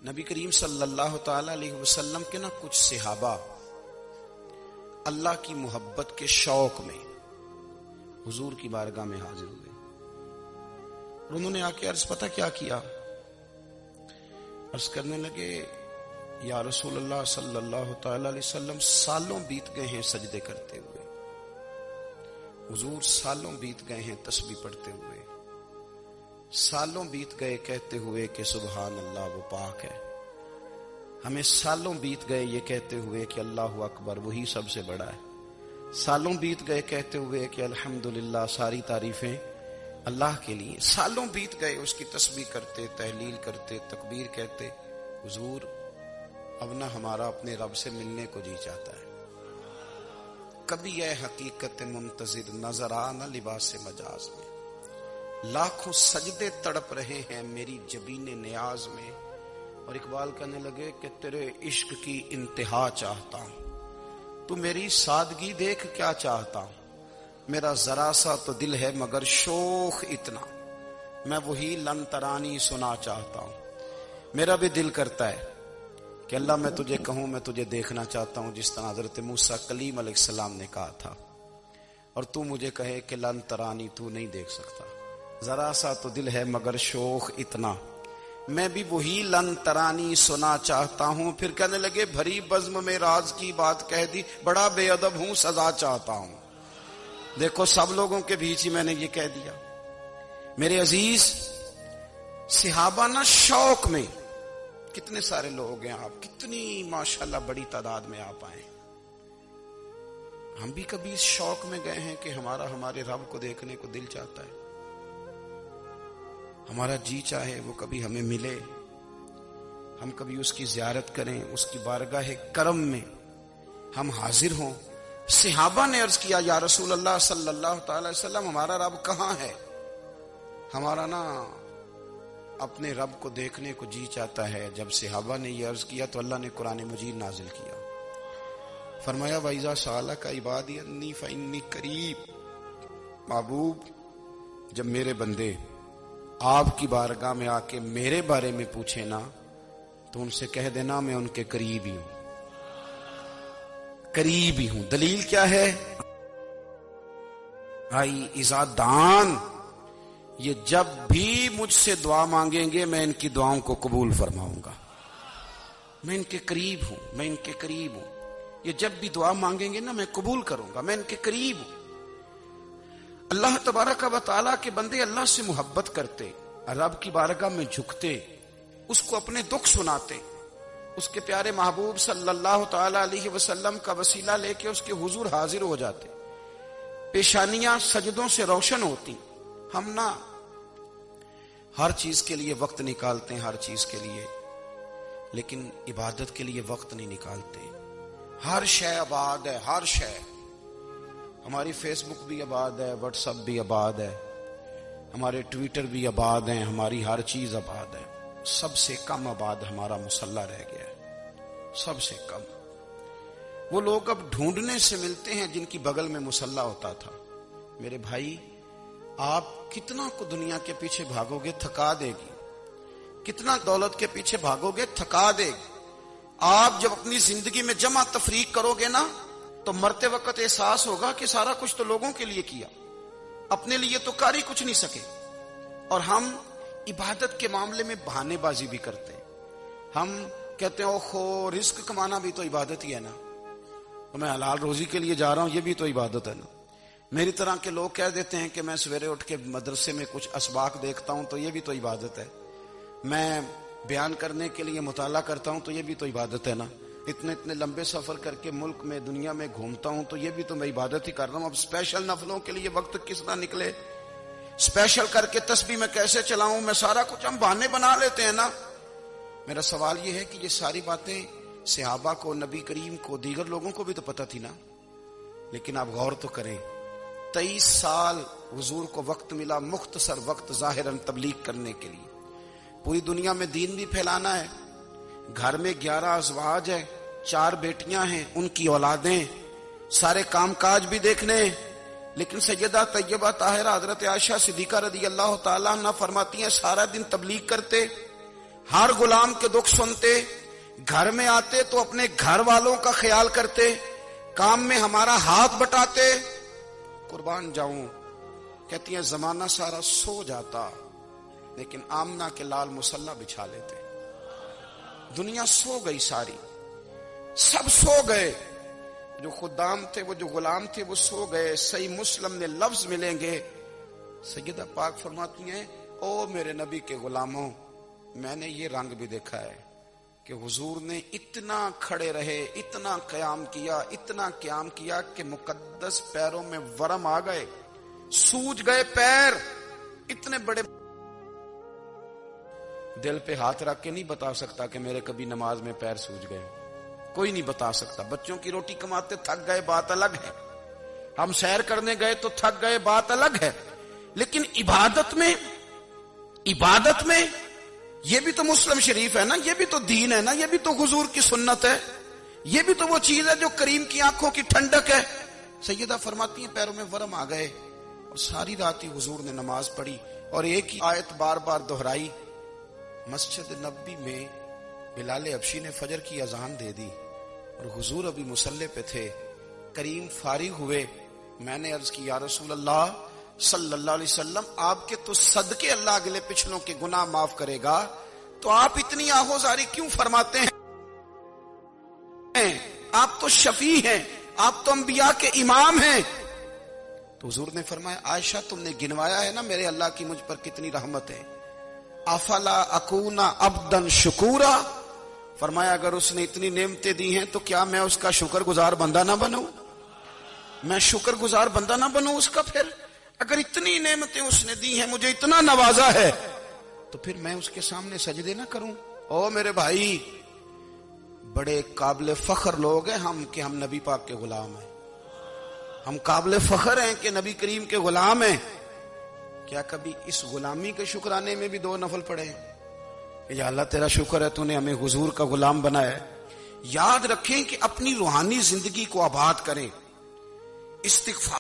نبی کریم صلی اللہ تعالی علیہ وسلم کے نا کچھ صحابہ اللہ کی محبت کے شوق میں حضور کی بارگاہ میں حاضر ہوئے اور انہوں نے آ کے عرض پتہ کیا کیا، عرض کرنے لگے یا رسول اللہ صلی اللہ تعالی علیہ وسلم سالوں بیت گئے ہیں سجدے کرتے ہوئے، حضور سالوں بیت گئے ہیں تسبیح پڑھتے ہوئے، سالوں بیت گئے کہتے ہوئے کہ سبحان اللہ وہ پاک ہے، ہمیں سالوں بیت گئے یہ کہتے ہوئے کہ اللہ اکبر وہی سب سے بڑا ہے، سالوں بیت گئے کہتے ہوئے کہ الحمدللہ ساری تعریفیں اللہ کے لیے، سالوں بیت گئے اس کی تسبیح کرتے، تحلیل کرتے، تکبیر کہتے، حضور اب نہ ہمارا اپنے رب سے ملنے کو جی چاہتا ہے، کبھی یہ حقیقت منتظر نظر آنا لباس مجاز میں، لاکھوں سجدے تڑپ رہے ہیں میری جبین نیاز میں، اور اقبال کہنے لگے کہ تیرے عشق کی انتہا چاہتا ہوں، تو میری سادگی دیکھ کیا چاہتا ہوں، میرا ذرا سا تو دل ہے مگر شوخ اتنا، میں وہی لن ترانی سنا چاہتا ہوں، میرا بھی دل کرتا ہے کہ اللہ میں تجھے کہوں میں تجھے دیکھنا چاہتا ہوں جس طرح حضرت موسیٰ کلیم علیہ السلام نے کہا تھا، اور تو مجھے کہے کہ لن ترانی تو نہیں دیکھ سکتا، ذرا سا تو دل ہے مگر شوخ اتنا، میں بھی وہی لن ترانی سنا چاہتا ہوں۔ پھر کہنے لگے بھری بزم میں راز کی بات کہہ دی، بڑا بے ادب ہوں سزا چاہتا ہوں۔ دیکھو سب لوگوں کے بیچ ہی میں نے یہ کہہ دیا۔ میرے عزیز صحابہ نا شوق میں، کتنے سارے لوگ ہیں آپ، کتنی ماشاءاللہ بڑی تعداد میں آپ آئے، ہم بھی کبھی اس شوق میں گئے ہیں کہ ہمارے رب کو دیکھنے کو دل چاہتا ہے، ہمارا جی چاہے وہ کبھی ہمیں ملے، ہم کبھی اس کی زیارت کریں، اس کی بارگاہ کرم میں ہم حاضر ہوں۔ صحابہ نے عرض کیا یا رسول اللہ صلی اللہ تعالی وسلم ہمارا رب کہاں ہے؟ ہمارا نا اپنے رب کو دیکھنے کو جی چاہتا ہے۔ جب صحابہ نے یہ عرض کیا تو اللہ نے قرآن مجید نازل کیا، فرمایا وَإِذَا سَأَلَكَ عِبَادِي أَنِّي فَإِنِّي قَرِيبٌ، محبوب جب میرے بندے آپ کی بارگاہ میں آ کے میرے بارے میں پوچھے نا تو ان سے کہہ دینا میں ان کے قریب ہی ہوں، قریب ہی ہوں۔ دلیل کیا ہے؟ آئی اذا دان، یہ جب بھی مجھ سے دعا مانگیں گے میں ان کی دعاؤں کو قبول فرماؤں گا، میں ان کے قریب ہوں، میں ان کے قریب ہوں، یہ جب بھی دعا مانگیں گے نا میں قبول کروں گا، میں ان کے قریب ہوں۔ اللہ تبارک و تعالیٰ کے بندے اللہ سے محبت کرتے، رب کی بارگاہ میں جھکتے، اس کو اپنے دکھ سناتے، اس کے پیارے محبوب صلی اللہ تعالی علیہ وسلم کا وسیلہ لے کے اس کے حضور حاضر ہو جاتے، پیشانیاں سجدوں سے روشن ہوتی۔ ہم نہ ہر چیز کے لیے وقت نکالتے ہیں، ہر چیز کے لیے، لیکن عبادت کے لیے وقت نہیں نکالتے۔ ہر شے آباد ہے، ہر شے، ہماری فیس بک بھی آباد ہے، واٹس ایپ بھی آباد ہے، ہمارے ٹویٹر بھی آباد ہیں، ہماری ہر چیز آباد ہے، سب سے کم آباد ہمارا مصلی رہ گیا ہے، سب سے کم۔ وہ لوگ اب ڈھونڈنے سے ملتے ہیں جن کی بغل میں مصلی ہوتا تھا۔ میرے بھائی آپ کتنا کو دنیا کے پیچھے بھاگو گے تھکا دے گی، کتنا دولت کے پیچھے بھاگو گے تھکا دے گی۔ آپ جب اپنی زندگی میں جمع تفریق کرو گے نا تو مرتے وقت احساس ہوگا کہ سارا کچھ تو لوگوں کے لیے کیا، اپنے لیے تو کر ہی کچھ نہیں سکے۔ اور ہم عبادت کے معاملے میں بہانے بازی بھی کرتے ہیں، ہم کہتے ہیں اوہو رزق کمانا بھی تو عبادت ہی ہے نا، تو میں حلال روزی کے لیے جا رہا ہوں، یہ بھی تو عبادت ہے نا۔ میری طرح کے لوگ کہہ دیتے ہیں کہ میں سویرے اٹھ کے مدرسے میں کچھ اسباق دیکھتا ہوں تو یہ بھی تو عبادت ہے، میں بیان کرنے کے لیے مطالعہ کرتا ہوں تو یہ بھی تو عبادت ہے نا، اتنے لمبے سفر کر کے ملک میں دنیا میں گھومتا ہوں تو یہ بھی تو میں عبادت ہی کر رہا ہوں۔ اب اسپیشل نفلوں کے لیے وقت کس طرح نکلے، اسپیشل کر کے تسبیح میں کیسے چلاؤں، میں سارا کچھ ہم بہانے بنا لیتے ہیں نا۔ میرا سوال یہ ہے کہ یہ ساری باتیں صحابہ کو، نبی کریم کو، دیگر لوگوں کو بھی تو پتہ تھی نا، لیکن آپ غور تو کریں 23 سال حضور کو وقت ملا، مختصر وقت ظاہراً تبلیغ کرنے کے لیے، پوری دنیا میں دین بھی پھیلانا ہے، گھر میں 11 ازواج ہے، 4 بیٹیاں ہیں، ان کی اولادیں، سارے کام کاج بھی دیکھنے، لیکن سیدہ طیبہ طاہرہ حضرت عائشہ صدیقہ رضی اللہ تعالیٰ عنہ فرماتی ہیں سارا دن تبلیغ کرتے، ہر غلام کے دکھ سنتے، گھر میں آتے تو اپنے گھر والوں کا خیال کرتے، کام میں ہمارا ہاتھ بٹاتے. قربان جاؤں، کہتی ہیں زمانہ سارا سو جاتا لیکن آمنہ کے لال مصلی بچھا لیتے. دنیا سو گئی، ساری سب سو گئے، جو خدام تھے، وہ جو غلام تھے، وہ سو گئے. صحیح مسلم میں لفظ ملیں گے، سیدہ پاک فرماتی ہیں او میرے نبی کے غلاموں، میں نے یہ رنگ بھی دیکھا ہے کہ حضور نے اتنا کھڑے رہے، اتنا قیام کیا، اتنا قیام کیا کہ مقدس پیروں میں ورم آ گئے، سوج گئے پیر. اتنے بڑے دل پہ ہاتھ رکھ کے نہیں بتا سکتا کہ میرے کبھی نماز میں پیر سوج گئے، کوئی نہیں بتا سکتا. بچوں کی روٹی کماتے تھک گئے بات الگ ہے، ہم سیر کرنے گئے تو تھک گئے بات الگ ہے، لیکن عبادت میں یہ بھی تو مسلم شریف ہے نا، یہ بھی تو دین ہے نا، یہ بھی تو حضور کی سنت ہے، یہ بھی تو وہ چیز ہے جو کریم کی آنکھوں کی ٹھنڈک ہے. سیدہ فرماتی ہیں پیروں میں ورم آ گئے اور ساری رات ہی حضور نے نماز پڑھی اور ایک ہی آیت بار بار دہرائی. مسجد نبوی میں بلال حبشی نے فجر کی اذان دے دی اور حضور ابھی مصلی پہ تھے. کریم فارغ ہوئے، میں نے عرض کی یا رسول اللہ صلی اللہ علیہ وسلم، آپ کے تو صدقے اللہ اگلے پچھلوں کے گناہ معاف کرے گا، تو آپ اتنی آہوزاری کیوں فرماتے ہیں؟ آپ تو شفیع ہیں، آپ تو انبیاء کے امام ہیں. تو حضور نے فرمایا عائشہ تم نے گنوایا ہے نا میرے اللہ کی مجھ پر کتنی رحمت ہے. افلا اکون عبدا شکورا، فرمایا اگر اس نے اتنی نعمتیں دی ہیں تو کیا میں اس کا شکر گزار بندہ نہ بنوں؟ میں شکر گزار بندہ نہ بنوں اس کا؟ پھر اگر اتنی نعمتیں اس نے دی ہیں، مجھے اتنا نوازا ہے، تو پھر میں اس کے سامنے سجدے نہ کروں؟ او میرے بھائی، بڑے قابل فخر لوگ ہیں ہم کہ ہم نبی پاک کے غلام ہیں. ہم قابل فخر ہیں کہ نبی کریم کے غلام ہیں. کیا کبھی اس غلامی کے شکرانے میں بھی 2 نفل پڑھے کہ یا اللہ تیرا شکر ہے تو نے ہمیں حضور کا غلام بنایا ہے؟ یاد رکھیں کہ اپنی روحانی زندگی کو آباد کریں، استغفار